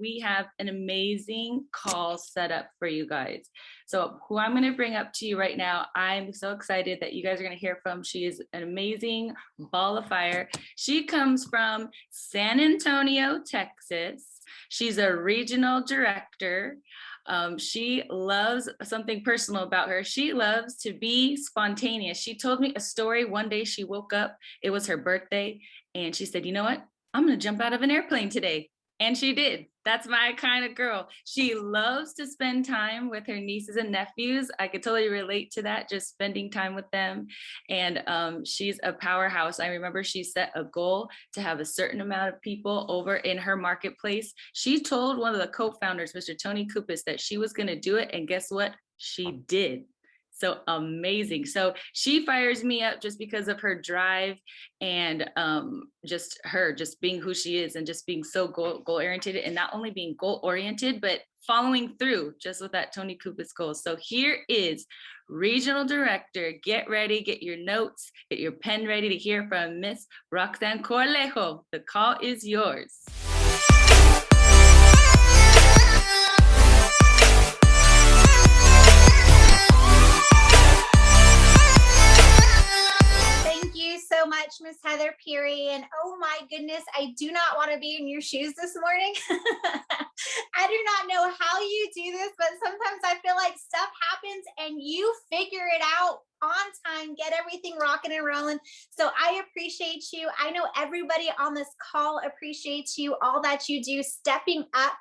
we have an amazing call set up for you guys. So who I'm going to bring up to you right now, I'm so excited that you guys are going to hear from. She is an amazing ball of fire. She comes from San Antonio, Texas. She's a regional director. She loves something personal about her. She loves to be spontaneous. She told me a story one day. She woke up, it was her birthday, and she said, you know what? I'm going to jump out of an airplane today. And she did. That's my kind of girl. She loves to spend time with her nieces and nephews. I could totally relate to that, just spending time with them. And she's a powerhouse. I remember she set a goal to have a certain amount of people over in her marketplace. She told one of the co-founders, Mr. Tony Kupis, that she was going to do it. And guess what? She did. So amazing. So she fires me up just because of her drive and just being who she is and just being so goal oriented, and not only being goal oriented, but following through just with that Tony Kupis goal. So here is Regional Director. Get ready, get your notes, get your pen ready to hear from Miss Roxann Corralejo. The call is yours. So much, Miss Heather Peary, and oh my goodness, I do not want to be in your shoes this morning. I do not know how you do this, but sometimes I feel like stuff happens and you figure it out on time, get everything rocking and rolling. So I appreciate you. I know everybody on this call appreciates you, all that you do, stepping up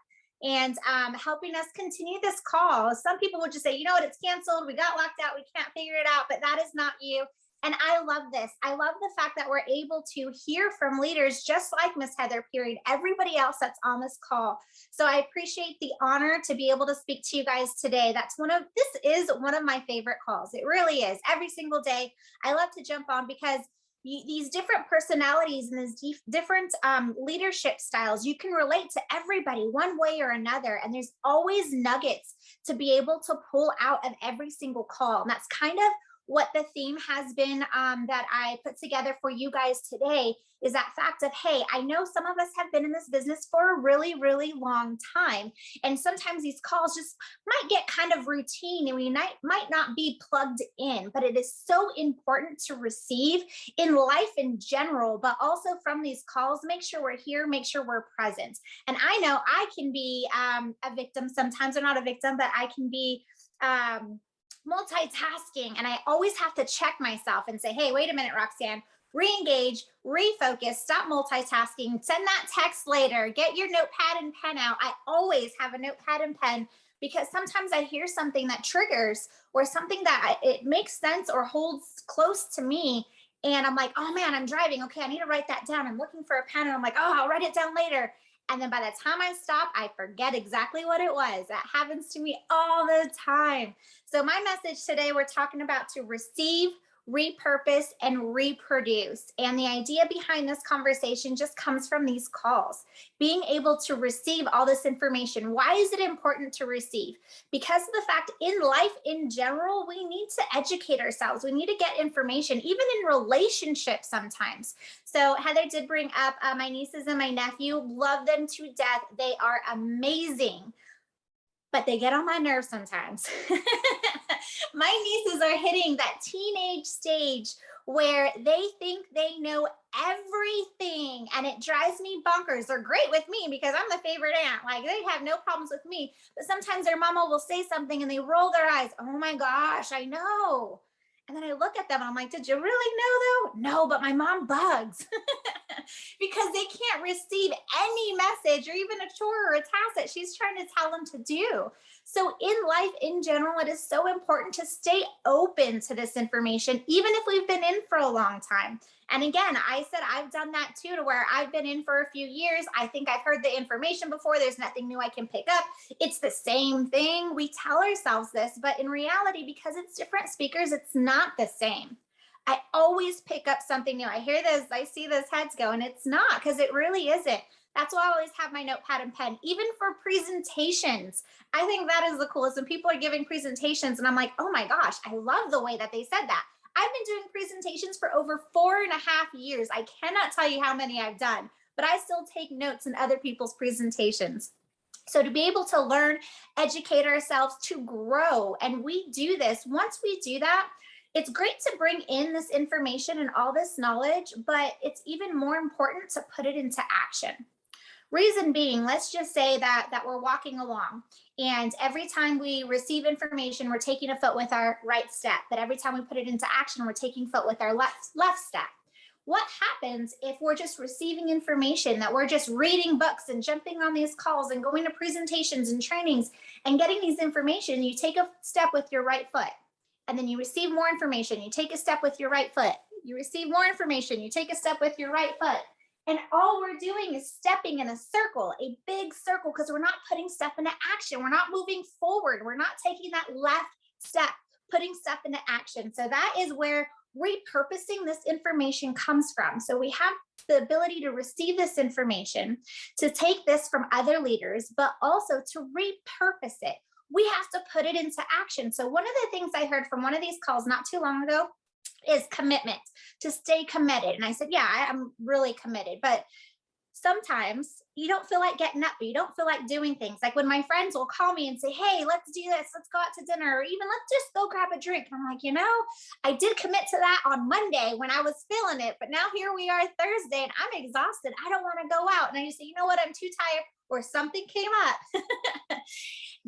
and helping us continue this call. Some people would just say, you know what, it's canceled, we got locked out, we can't figure it out, but that is not you. And I love this. I love the fact that we're able to hear from leaders just like Miss Heather Peary, everybody else that's on this call. So I appreciate the honor to be able to speak to you guys today. This is one of my favorite calls. It really is. Every single day, I love to jump on because these different personalities and these different leadership styles, you can relate to everybody one way or another. And there's always nuggets to be able to pull out of every single call. And that's kind of what the theme has been that I put together for you guys today, is that fact of, hey, I know some of us have been in this business for a really, really long time. And sometimes these calls just might get kind of routine and we might not be plugged in, but it is so important to receive in life in general, but also from these calls, make sure we're here, make sure we're present. And I know I can be a victim sometimes, or not a victim, but I can be multitasking, and I always have to check myself and say, hey, wait a minute, Roxann, re-engage, refocus, stop multitasking, send that text later, get your notepad and pen out. I always have a notepad and pen, because sometimes I hear something that triggers or something that it makes sense or holds close to me, and I'm like, oh man, I'm driving, okay, I need to write that down. I'm looking for a pen, and I'm like, oh, I'll write it down later. And then by the time I stop, I forget exactly what it was. That happens to me all the time. So my message today, we're talking about to receive, repurpose, and reproduce. And the idea behind this conversation just comes from these calls. Being able to receive all this information. Why is it important to receive? Because of the fact in life in general, we need to educate ourselves. We need to get information, even in relationships sometimes. So Heather did bring up my nieces and my nephew. Love them to death. They are amazing, but they get on my nerves sometimes. My nieces are hitting that teenage stage where they think they know everything, and it drives me bonkers. They're great with me because I'm the favorite aunt. Like, they have no problems with me, but sometimes their mama will say something and they roll their eyes. Oh my gosh, I know. And then I look at them and I'm like, did you really know though? No, but my mom bugs because they can't receive any message or even a chore or a task that she's trying to tell them to do. So in life in general, it is so important to stay open to this information, even if we've been in for a long time. And again, I said I've done that too, to where I've been in for a few years. I think I've heard the information before. There's nothing new I can pick up. It's the same thing. We tell ourselves this, but in reality, because it's different speakers, it's not the same. I always pick up something new. I hear this, I see those heads go, and it's not, because it really isn't. That's why I always have my notepad and pen, even for presentations. I think that is the coolest when people are giving presentations and I'm like, oh my gosh, I love the way that they said that. I've been doing presentations for over 4.5 years. I cannot tell you how many I've done, but I still take notes in other people's presentations. So to be able to learn, educate ourselves, to grow, and we do this, once we do that, it's great to bring in this information and all this knowledge, but it's even more important to put it into action. Reason being, let's just say that we're walking along, and every time we receive information, we're taking a foot with our right step, but every time we put it into action, we're taking foot with our left step. What happens if we're just receiving information, that we're just reading books and jumping on these calls and going to presentations and trainings and getting these information? You take a step with your right foot, and then you receive more information. You take a step with your right foot. You receive more information. You take a step with your right foot. And all we're doing is stepping in a circle, a big circle, because we're not putting stuff into action. We're not moving forward. We're not taking that left step, putting stuff into action. So that is where repurposing this information comes from. So we have the ability to receive this information, to take this from other leaders, but also to repurpose it. We have to put it into action. So one of the things I heard from one of these calls not too long ago is commitment, to stay committed. And I said, yeah, I'm really committed, but sometimes you don't feel like getting up, you don't feel like doing things. Like when my friends will call me and say, hey, let's do this, let's go out to dinner, or even let's just go grab a drink. And I'm like, I did commit to that on Monday when I was feeling it, but now here we are Thursday and I'm exhausted. I don't want to go out. And I just say, you know what, I'm too tired, or something came up.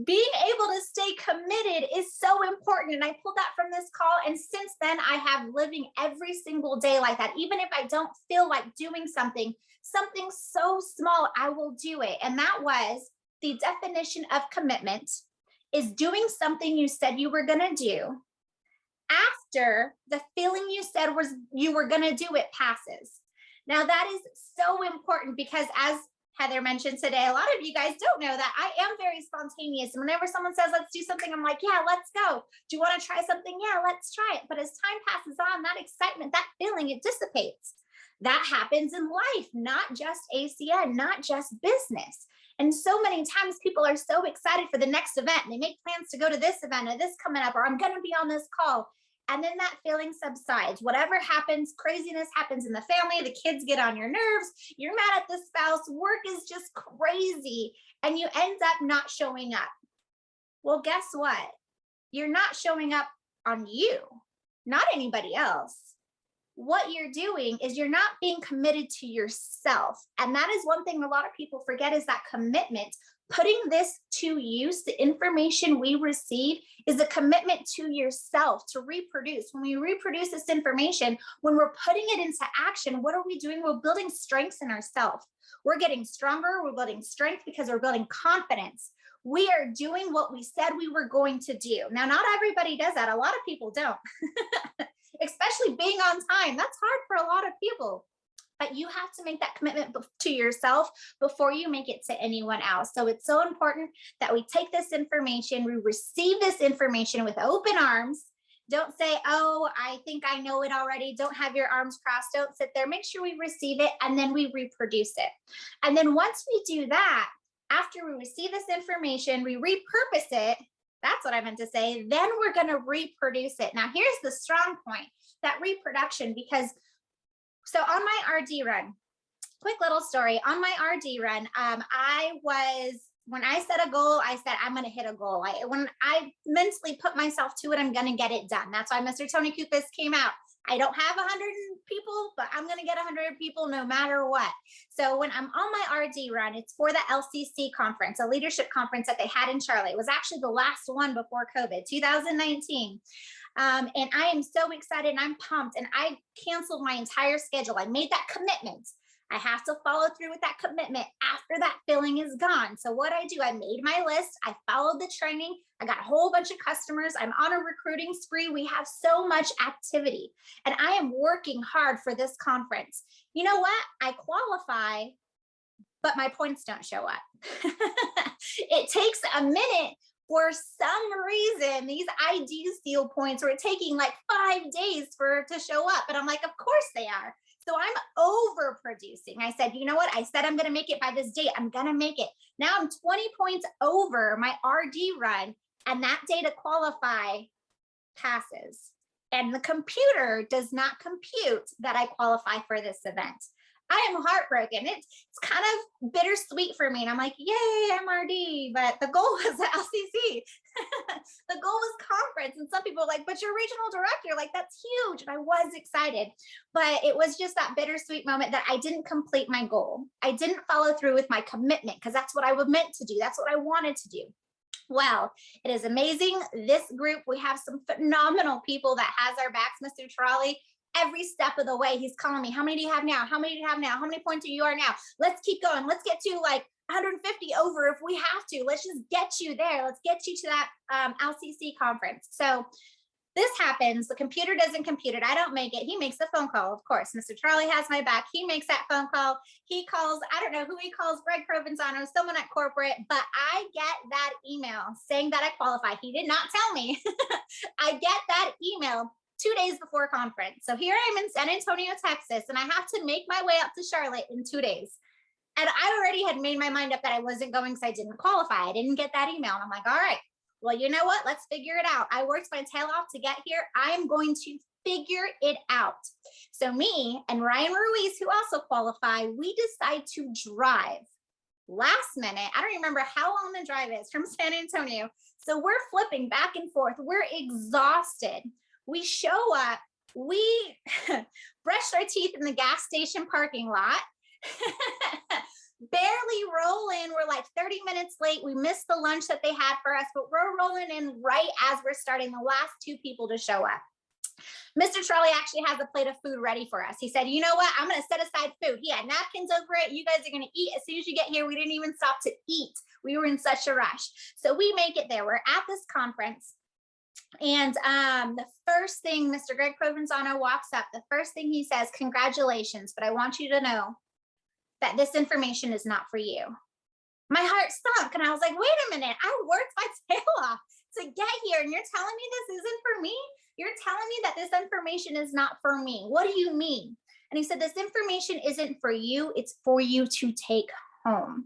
Being able to stay committed is so important. And I pulled that from this call. And since then, I have living every single day like that. Even if I don't feel like doing something so small, I will do it. And that was the definition of commitment, is doing something you said you were going to do after the feeling you said was you were going to do it passes. Now that is so important, because as Heather mentioned today, a lot of you guys don't know that I am very spontaneous. And whenever someone says, let's do something, I'm like, yeah, let's go. Do you want to try something? Yeah, let's try it. But as time passes on, that excitement, that feeling, it dissipates. That happens in life, not just ACN, not just business. And so many times people are so excited for the next event, and they make plans to go to this event or this coming up, or I'm going to be on this call. And then that feeling subsides. Whatever happens, craziness happens in the family, the kids get on your nerves, you're mad at the spouse, work is just crazy, and you end up not showing up. Well, guess what? You're not showing up on you, not anybody else. What you're doing is you're not being committed to yourself. And that is one thing a lot of people forget, is that commitment. Putting this to use, the information we receive, is a commitment to yourself to reproduce. When we reproduce this information, when we're putting it into action, what are we doing? We're building strengths in ourselves. We're getting stronger. We're building strength because we're building confidence. We are doing what we said we were going to do. Now, not everybody does that. A lot of people don't, especially being on time. That's hard for a lot of people. But you have to make that commitment to yourself before you make it to anyone else. So it's so important that we take this information, we receive this information with open arms. Don't say, oh, I think I know it already. Don't have your arms crossed. Don't sit there. Make sure we receive it, and then we reproduce it. And then once we do that, after we receive this information, we repurpose it. That's what I meant to say. Then we're going to reproduce it. Now, here's the strong point, that reproduction, because so on my RD run, quick little story, on my RD run, when I set a goal, I said, I'm going to hit a goal. When I mentally put myself to it, I'm going to get it done. That's why Mr. Tony Kupas came out. I don't have 100 people, but I'm going to get 100 people no matter what. So when I'm on my RD run, it's for the LCC conference, a leadership conference that they had in Charlotte. It was actually the last one before COVID, 2019. And I am so excited and I'm pumped, and I canceled my entire schedule. I made that commitment. I have to follow through with that commitment after that feeling is gone. So what I do, I made my list. I followed the training. I got a whole bunch of customers. I'm on a recruiting spree. We have so much activity, and I am working hard for this conference. You know what? I qualify, but my points don't show up. It takes a minute. For some reason, these ID seal points were taking like 5 days to show up. And I'm like, of course they are. So I'm overproducing. I said, you know what? I said I'm going to make it by this date. I'm going to make it. Now I'm 20 points over my RD run, and that day to qualify passes. And the computer does not compute that I qualify for this event. I am heartbroken. It's kind of bittersweet for me. And I'm like, yay, MRD. But the goal was the LCC. The goal was conference. And some people are like, but you're regional director. Like, that's huge. And I was excited. But it was just that bittersweet moment that I didn't complete my goal. I didn't follow through with my commitment because that's what I was meant to do. That's what I wanted to do. Well, it is amazing. This group, we have some phenomenal people that has our backs, Mr. Trolley. Every step of the way, he's calling me. How many do you have now? How many do you have now? How many points are you are now? Let's keep going. Let's get to like 150 over if we have to. Let's just get you there. Let's get you to that LCC conference. So this happens. The computer doesn't compute it. I don't make it. He makes the phone call, of course. Mr. Charlie has my back. He makes that phone call. He calls, I don't know who he calls, Greg Provenzano, someone at corporate, but I get that email saying that I qualify. He did not tell me. I get that email 2 days before conference. So here I am in San Antonio, Texas, and I have to make my way up to Charlotte in 2 days. And I already had made my mind up that I wasn't going because I didn't qualify. I didn't get that email. And I'm like, all right, well, you know what? Let's figure it out. I worked my tail off to get here. I am going to figure it out. So me and Ryan Ruiz, who also qualify, we decide to drive. Last minute, I don't remember how long the drive is from San Antonio. So we're flipping back and forth. We're exhausted. We show up, we brushed our teeth in the gas station parking lot, barely roll in. We're like 30 minutes late. We missed the lunch that they had for us, but we're rolling in right as we're starting, the last 2 people to show up. Mr. Trolley actually has a plate of food ready for us. He said, you know what? I'm going to set aside food. He had napkins over it. You guys are going to eat as soon as you get here. We didn't even stop to eat. We were in such a rush. So we make it there. We're at this conference. And the first thing, Mr. Greg Provenzano walks up, the first thing he says, congratulations, but I want you to know that this information is not for you. My heart sunk and I was like, wait a minute, I worked my tail off to get here and you're telling me this isn't for me? You're telling me that this information is not for me. What do you mean? And he said, this information isn't for you, it's for you to take home.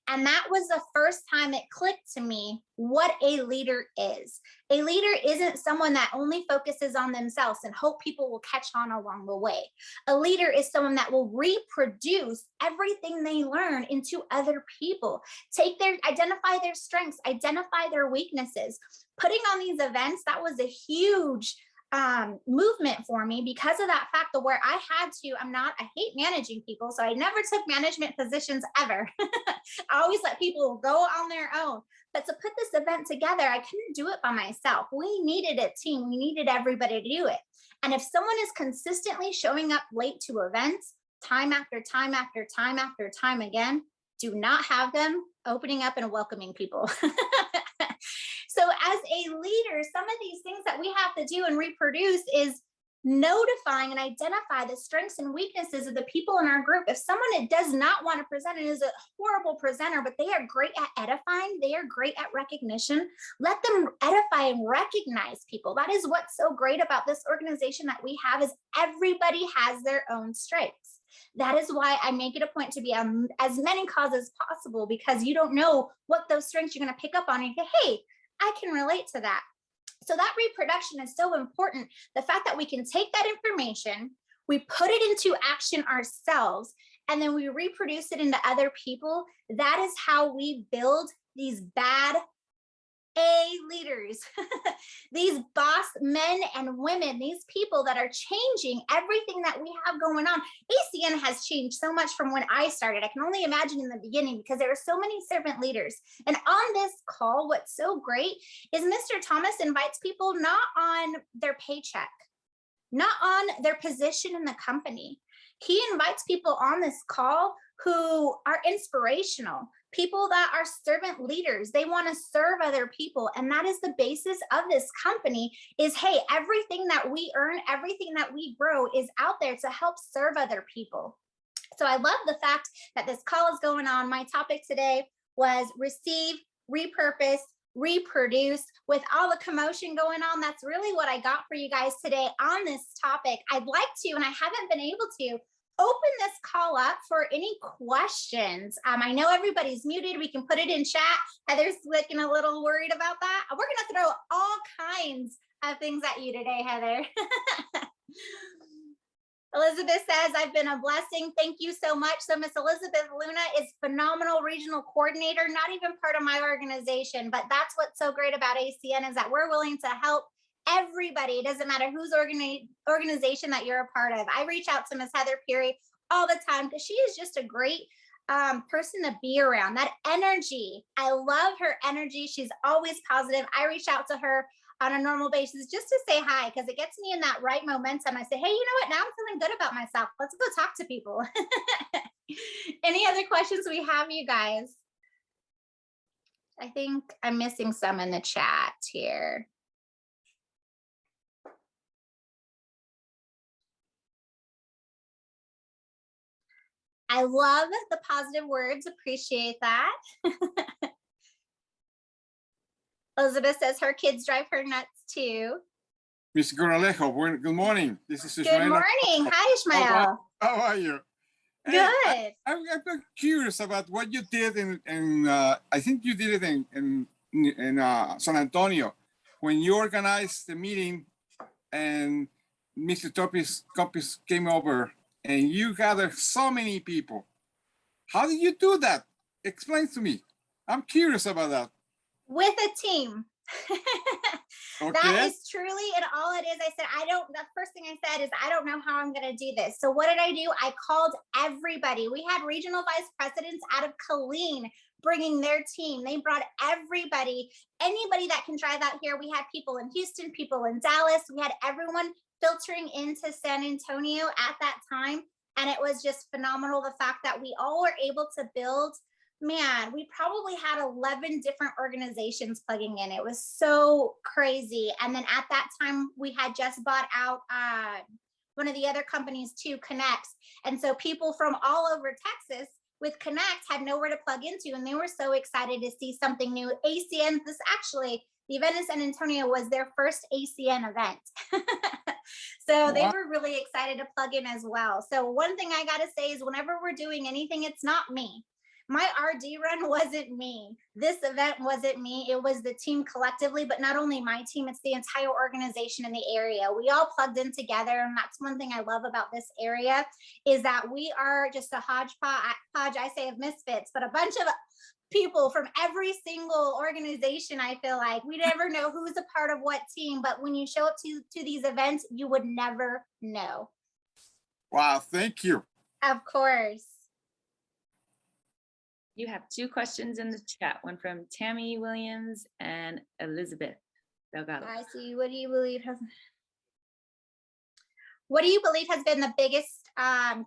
And that was the first time it clicked to me what a leader is. A leader isn't someone that only focuses on themselves and hope people will catch on along the way. A leader is someone that will reproduce everything they learn into other people. Identify their strengths, identify their weaknesses. Putting on these events, that was a huge movement for me because of that fact of where I hate managing people. So I never took management positions ever. I always let people go on their own. But to put this event together, I couldn't do it by myself. We needed a team. We needed everybody to do it. And if someone is consistently showing up late to events, time after time after time after time again, do not have them opening up and welcoming people. So as a leader, some of these things that we have to do and reproduce is notifying and identify the strengths and weaknesses of the people in our group. If someone does not want to present and is a horrible presenter, but they are great at edifying, they are great at recognition, let them edify and recognize people. That is what's so great about this organization that we have, is everybody has their own strengths. That is why I make it a point to be as many calls as possible, because you don't know what those strengths you're going to pick up on and say, hey, I can relate to that. So that reproduction is so important. The fact that we can take that information, we put it into action ourselves, and then we reproduce it into other people. That is how we build these bad A leaders, these boss men and women, these people that are changing everything that we have going on. ACN has changed so much from when I started. I can only imagine in the beginning, because there were so many servant leaders. And on this call, what's so great is Mr. Thomas invites people not on their paycheck, not on their position in the company. He invites people on this call who are inspirational, people that are servant leaders. They want to serve other people. And that is the basis of this company is, hey, everything that we earn, everything that we grow is out there to help serve other people. So I love the fact that this call is going on. My topic today was receive, repurpose, reproduce. With all the commotion going on, that's really what I got for you guys today on this topic. I'd like to, and I haven't been able to, open this call up for any questions. I know everybody's muted. We can put it in chat. Heather's looking a little worried about that. We're going to throw all kinds of things at you today, Heather. Elizabeth says, I've been a blessing. Thank you so much. So Miss Elizabeth Luna is phenomenal regional coordinator, not even part of my organization, but that's what's so great about ACN is that we're willing to help everybody. It doesn't matter whose organization that you're a part of. I reach out to Miss Heather Peary all the time because she is just a great person to be around. That energy, I love her energy. She's always positive. I reach out to her on a normal basis just to say hi because it gets me in that right momentum. I say, hey, you know what? Now I'm feeling good about myself. Let's go talk to people. Any other questions we have, you guys? I think I'm missing some in the chat here. I love the positive words. Appreciate that. Elizabeth says her kids drive her nuts too. Miss Corralejo, good morning. This is Ishmael. Good morning. Hi, Ishmael. How are you? Good. I'm curious about what you did in I think you did it in San Antonio when you organized the meeting and Mr. Copis came over and you gathered so many people. How did you do that? Explain to me. I'm curious about that. With a team. Okay. That is truly, and all it is, I said, the first thing I said is, I don't know how I'm going to do this. So what did I do? I called everybody. We had regional vice presidents out of Killeen bringing their team. They brought everybody, anybody that can drive out here. We had people in Houston, people in Dallas. We had everyone filtering into San Antonio at that time. And it was just phenomenal. The fact that we all were able to build, man, we probably had 11 different organizations plugging in. It was so crazy. And then at that time, we had just bought out one of the other companies too, Connects. And so people from all over Texas with Connect had nowhere to plug into. And they were so excited to see something new. ACN, the event in San Antonio was their first ACN event. So they were really excited to plug in as well. So one thing I got to say is whenever we're doing anything, it's not me. My RD run wasn't me. This event wasn't me. It was the team collectively, but not only my team, it's the entire organization in the area. We all plugged in together. And that's one thing I love about this area is that we are just a hodgepodge, I say, of misfits, but a bunch of people from every single organization. I feel like we never know who's a part of what team, but when you show up to these events, you would never know. Wow, thank you. Of course. You have two questions in the chat, one from Tammy Williams and Elizabeth Delgado. I see. What do you believe has been the biggest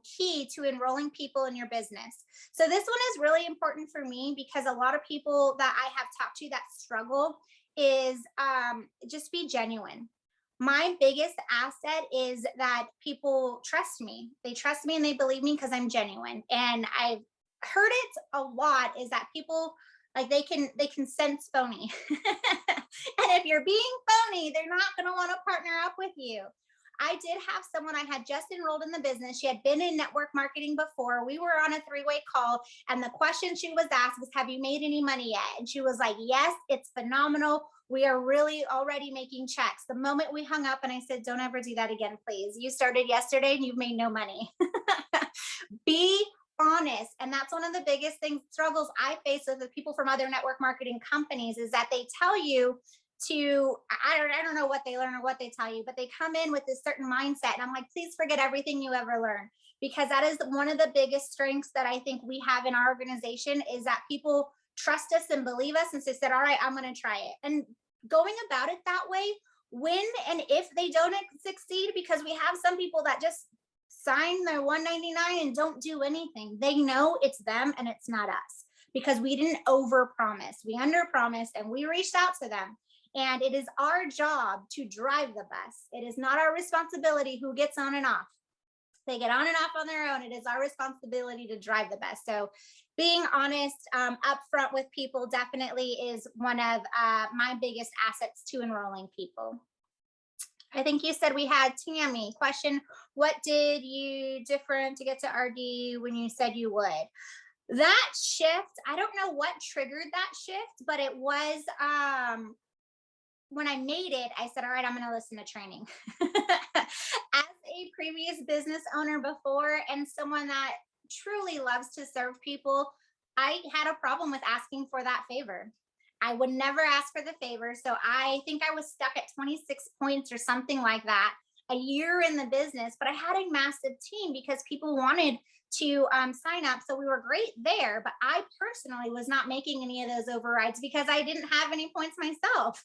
key to enrolling people in your business? So this one is really important for me because a lot of people that I have talked to that struggle is just be genuine. My biggest asset is that people trust me. They trust me and they believe me because I'm genuine. And I've heard it a lot is that people like they can sense phony. And if you're being phony, they're not going to want to partner up with you. I did have someone I had just enrolled in the business. She had been in network marketing before. We were on a three-way call. And the question she was asked was, have you made any money yet? And she was like, yes, it's phenomenal. We are really already making checks. The moment we hung up and I said, don't ever do that again, please. You started yesterday and you've made no money. Be honest. And that's one of the biggest struggles I face with the people from other network marketing companies is that they tell you I don't know what they learn or what they tell you, but they come in with this certain mindset. And I'm like, please forget everything you ever learned, because that is one of the biggest strengths that I think we have in our organization is that people trust us and believe us. And so said, all right, I'm going to try it. And going about it that way, when and if they don't succeed, because we have some people that just sign their 199 and don't do anything. They know it's them and it's not us because we didn't overpromise. We underpromised and we reached out to them. And it is our job to drive the bus. It is not our responsibility who gets on and off. They get on and off on their own. It is our responsibility to drive the bus. So being honest, upfront with people definitely is one of my biggest assets to enrolling people. I think you said we had Tammy. Question, what did you different to get to RD when you said you would? That shift, I don't know what triggered that shift, but it was when I made it, I said, all right, I'm going to listen to training. As a previous business owner before and someone that truly loves to serve people, I had a problem with asking for that favor. I would never ask for the favor. So I think I was stuck at 26 points or something like that a year in the business, but I had a massive team because people wanted to sign up. So we were great there, but I personally was not making any of those overrides because I didn't have any points myself.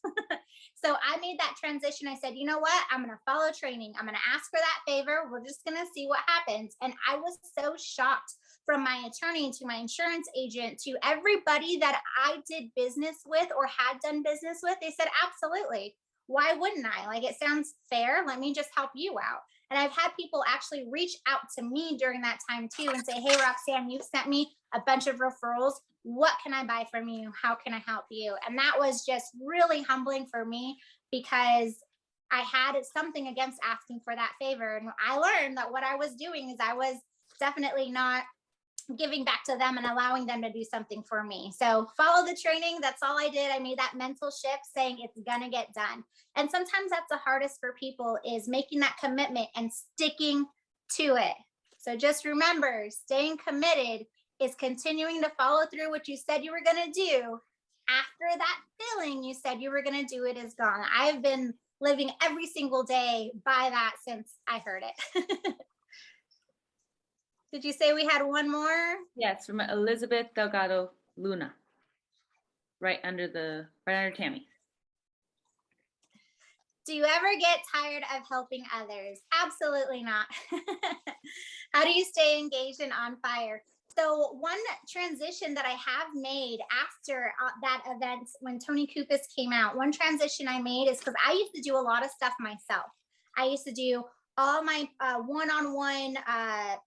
So I made that transition. I said, you know what? I'm going to follow training. I'm going to ask for that favor. We're just going to see what happens. And I was so shocked, from my attorney to my insurance agent to everybody that I did business with or had done business with. They said, absolutely. Why wouldn't I? Like, it sounds fair. Let me just help you out. And I've had people actually reach out to me during that time too and say, hey, Roxann, you sent me a bunch of referrals. What can I buy from you? How can I help you? And that was just really humbling for me because I had something against asking for that favor. And I learned that what I was doing is I was definitely not giving back to them and allowing them to do something for me. So follow the training. That's all I did. I made that mental shift saying it's gonna get done. And sometimes that's the hardest for people, is making that commitment and sticking to it. So just remember, staying committed is continuing to follow through what you said you were gonna do. After that feeling you said you were gonna do it is gone. I've been living every single day by that since I heard it. Did you say we had one more? Yes, from Elizabeth Delgado Luna, right under Tammy. Do you ever get tired of helping others? Absolutely not. How do you stay engaged and on fire? So one transition that I have made after that event when Tony Kupis came out, one transition I made is because I used to do a lot of stuff myself. I used to do all my one-on-one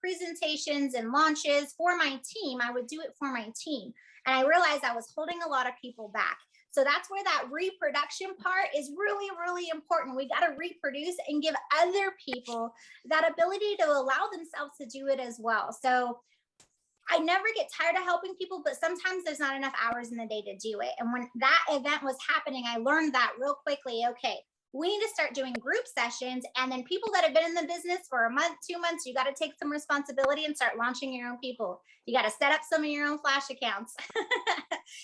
presentations and launches for my team. I would do it for my team. And I realized I was holding a lot of people back. So that's where that reproduction part is really, really important. We got to reproduce and give other people that ability to allow themselves to do it as well. So I never get tired of helping people, but sometimes there's not enough hours in the day to do it. And when that event was happening, I learned that real quickly. Okay, we need to start doing group sessions. And then people that have been in the business for a month, 2 months, you got to take some responsibility and start launching your own people. You got to set up some of your own flash accounts.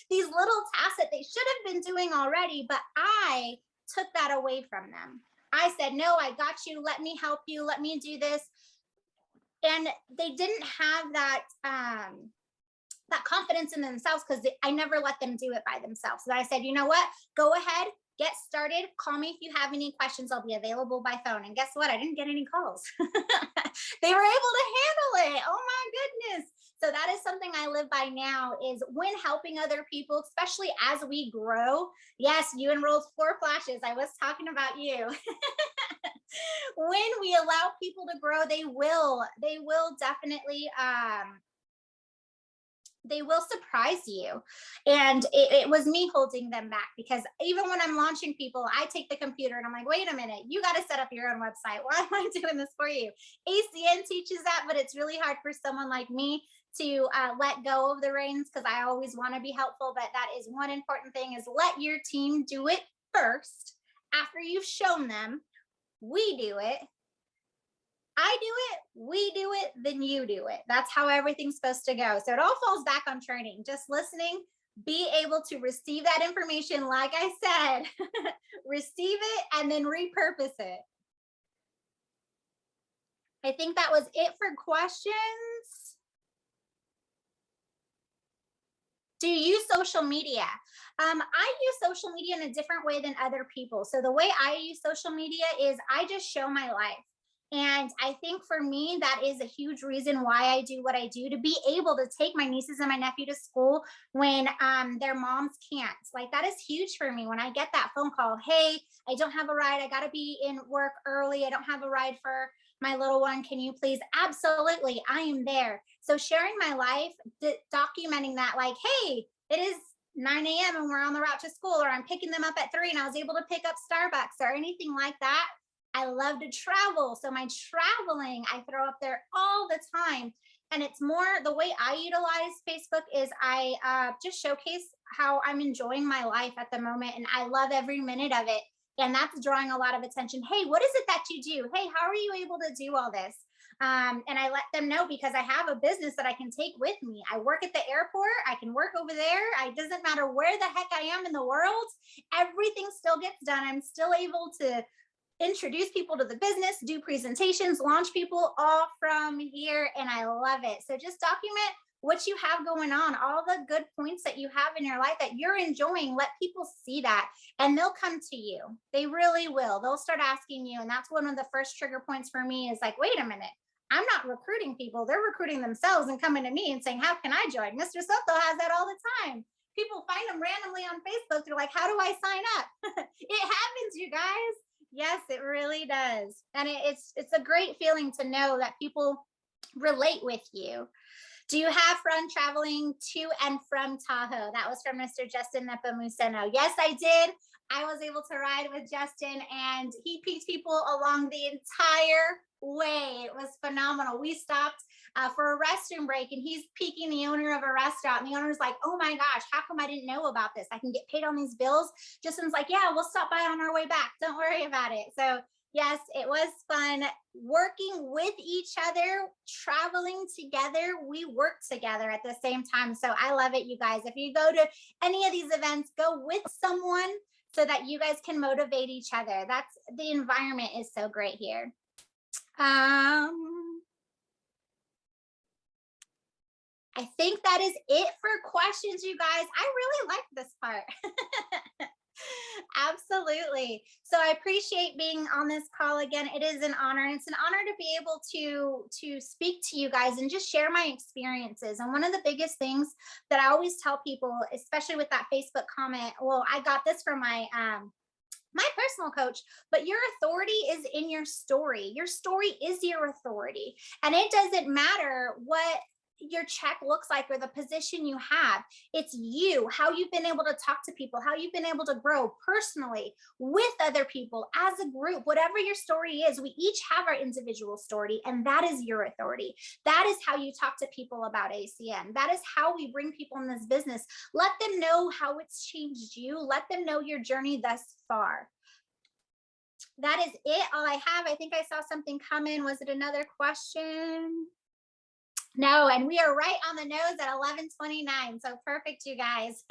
These little tasks that they should have been doing already, but I took that away from them. I said, no, I got you. Let me help you. Let me do this. And they didn't have that, that confidence in themselves because I never let them do it by themselves. So I said, you know what? Go ahead. Get started. Call me if you have any questions. I'll be available by phone. And guess what? I didn't get any calls. They were able to handle it. Oh my goodness. So that is something I live by now, is when helping other people, especially as we grow. Yes, you enrolled 4 flashes. I was talking about you. When we allow people to grow, they will definitely, they will surprise you. And it was me holding them back, because even when I'm launching people, I take the computer and I'm like, wait a minute, you got to set up your own website. Why am I doing this for you? ACN teaches that, but it's really hard for someone like me to let go of the reins, because I always want to be helpful. But that is one important thing, is let your team do it first. After you've shown them, we do it. I do it, we do it, then you do it. That's how everything's supposed to go. So it all falls back on training, just listening, be able to receive that information. Like I said, receive it and then repurpose it. I think that was it for questions. Do you use social media? I use social media in a different way than other people. So the way I use social media is I just show my life. And I think for me, that is a huge reason why I do what I do, to be able to take my nieces and my nephew to school when their moms can't. Like, that is huge for me. When I get that phone call, hey, I don't have a ride. I got to be in work early. I don't have a ride for my little one. Can you please? Absolutely. I am there. So sharing my life, documenting that, like, hey, it is 9 a.m. and we're on the route to school, or I'm picking them up at 3 and I was able to pick up Starbucks or anything like that. I love to travel. So my traveling, I throw up there all the time. And it's more the way I utilize Facebook is I just showcase how I'm enjoying my life at the moment. And I love every minute of it. And that's drawing a lot of attention. Hey, what is it that you do? Hey, how are you able to do all this? And I let them know because I have a business that I can take with me. I work at the airport. I can work over there. It doesn't matter where the heck I am in the world. Everything still gets done. I'm still able to introduce people to the business, do presentations, launch people all from here. And I love it. So just document what you have going on, all the good points that you have in your life that you're enjoying. Let people see that and they'll come to you. They really will. They'll start asking you. And that's one of the first trigger points for me is like, wait a minute. I'm not recruiting people. They're recruiting themselves and coming to me and saying, how can I join? Mr. Soto has that all the time. People find them randomly on Facebook. They're like, how do I sign up? It happens, you guys. Yes, it really does. And it's a great feeling to know that people relate with you. Do you have fun traveling to and from Tahoe? That was from Mr. Justin Nepomuceno. Yes, I did. I was able to ride with Justin and he picked people along the entire way. It was phenomenal. We stopped for a restroom break and he's peeking the owner of a restaurant. And the owner's like, oh my gosh, how come I didn't know about this? I can get paid on these bills. Justin's like, yeah, we'll stop by on our way back. Don't worry about it. So yes, it was fun working with each other, traveling together. We work together at the same time. So I love it, you guys. If you go to any of these events, go with someone so that you guys can motivate each other. That's the environment is so great here. I think that is it for questions, you guys. I really like this part. Absolutely. So I appreciate being on this call again. It is an honor. It's an honor to be able to speak to you guys and just share my experiences. And one of the biggest things that I always tell people, especially with that Facebook comment, well, I got this from my my personal coach, but your authority is in your story. Your story is your authority. And it doesn't matter what your check looks like or the position you have. It's you, how you've been able to talk to people, how you've been able to grow personally with other people as a group. Whatever your story is, we each have our individual story, and that is your authority. That is how you talk to people about ACN. That is how we bring people in this business. Let them know how it's changed you. Let them know your journey thus far. That is it. All I have. I think I saw something come in. Was it another question? No, and we are right on the nose at 11:29. So perfect, you guys.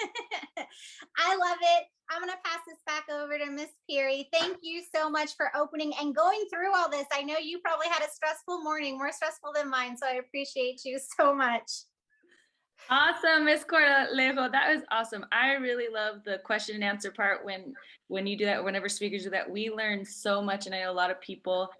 I love it. I'm going to pass this back over to Miss Peary. Thank you so much for opening and going through all this. I know you probably had a stressful morning, more stressful than mine. So I appreciate you so much. Awesome, Miss Corralejo. That was awesome. I really love the question and answer part when you do that, whenever speakers do that. We learn so much, and I know a lot of people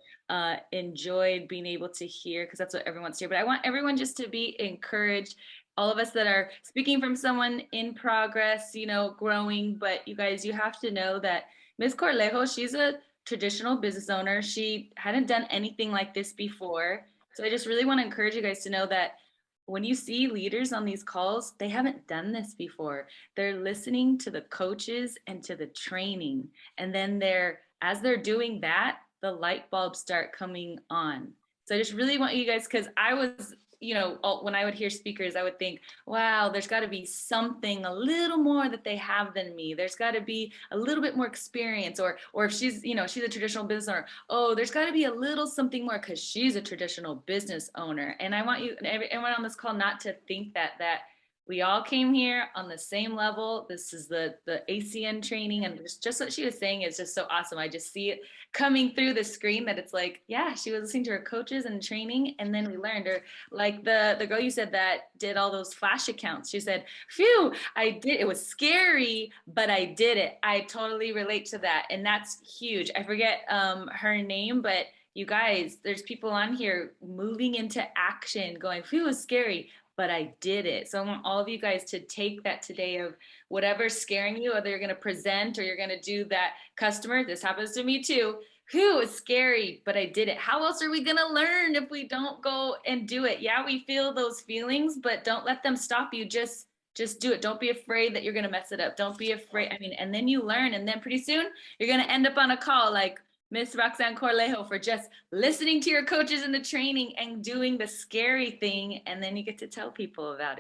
enjoyed being able to hear, because that's what everyone wants to hear. But I want everyone just to be encouraged. All of us that are speaking from someone in progress, you know, growing. But you guys, you have to know that Miss Corralejo, she's a traditional business owner. She hadn't done anything like this before. So I just really want to encourage you guys to know that when you see leaders on these calls, they haven't done this before. They're listening to the coaches and to the training. And then as they're doing that, the light bulbs start coming on. So I just really want you guys, because I was, you know, when I would hear speakers, I would think, wow, there's got to be something a little more that they have than me. There's got to be a little bit more experience, or if she's, you know, she's a traditional business owner, oh, there's got to be a little something more because she's a traditional business owner. And I want you, everyone on this call, not to think that we all came here on the same level. This is the ACN training, and just what she was saying is just so awesome. I just see it coming through the screen that it's like, yeah, she was listening to her coaches and training, and then we learned. Or like the girl you said that did all those flash accounts, she said, phew, I did, it was scary, but I did it. I totally relate to that, and that's huge. I forget her name, but you guys, there's people on here moving into action, going, phew, it was scary, but I did it. So I want all of you guys to take that today of whatever's scaring you, whether you're going to present or you're going to do that customer. This happens to me too. Whew, it's scary, but I did it. How else are we going to learn if we don't go and do it? Yeah, we feel those feelings, but don't let them stop you. Just do it. Don't be afraid that you're going to mess it up. Don't be afraid. I mean, and then you learn, and then pretty soon you're going to end up on a call like Miss Roxann Corralejo for just listening to your coaches in the training and doing the scary thing, and then you get to tell people about it.